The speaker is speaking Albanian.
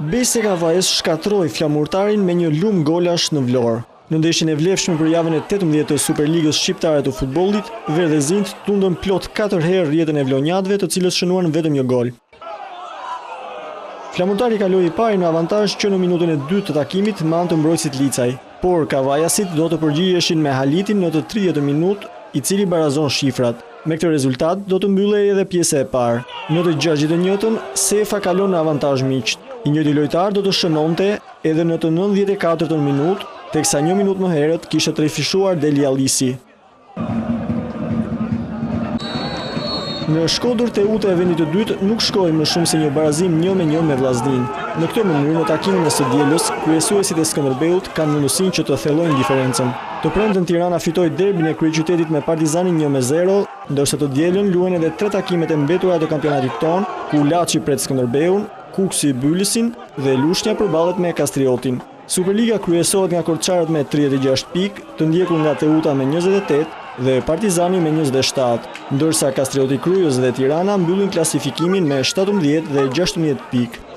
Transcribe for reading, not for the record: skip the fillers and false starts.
Bese Kavajës shkatroi Flamurtarin me një lumë golash në Vlorë. Në ndeshjen e vlefshme për javën e 18 të Superligës Shqiptare të futbollit, verdhezint tundën plot 4 herë rrjetën e vlonjatëve, të cilët shënuan vetëm një gol. Flamurtari kaloi i pari në avantazh që në minutën e 2 të takimit me anë të mbrojtësit Licaj, por Kavajasit do të përgjigjeshin me Halitin në të 30 minutë, i cili barazon shifrat. Me këtë rezultat do të mbyllej edhe pjesa e parë. Në të 61-ën, Sefa kalon në avantazh miqt. I njëjti lojtar do të shënonte edhe në të 94-ën minutë, teksa një minutë më herët kishte trefishuar Deli Allisi. Në Shkodër Teuta e vendit të dytë nuk shkoi më shumë se një barazim 1-1 me Vllaznin. Në këtë mënyrë, në takimin e së dielës, kryesuesit e Skënderbeut kanë mundësinë që të thellojnë diferencën. Të premten Tirana fitoi derbin e kryeqytetit me Partizanin 1-0, ndërsa të dielën luajnë edhe 3 takimet e mbetura të kampionatit ton, ku Laçi pret Skënderbeun, Kuksi Bylisin dhe Lushnja përballet me Kastriotin. Superliga kryesohet nga Korçarët me 36 pikë, të ndjekur nga Teuta me 28 dhe Partizani me 27, ndërsa Kastrioti Krujës dhe Tirana mbyllin klasifikimin me 17 dhe 16 pikë.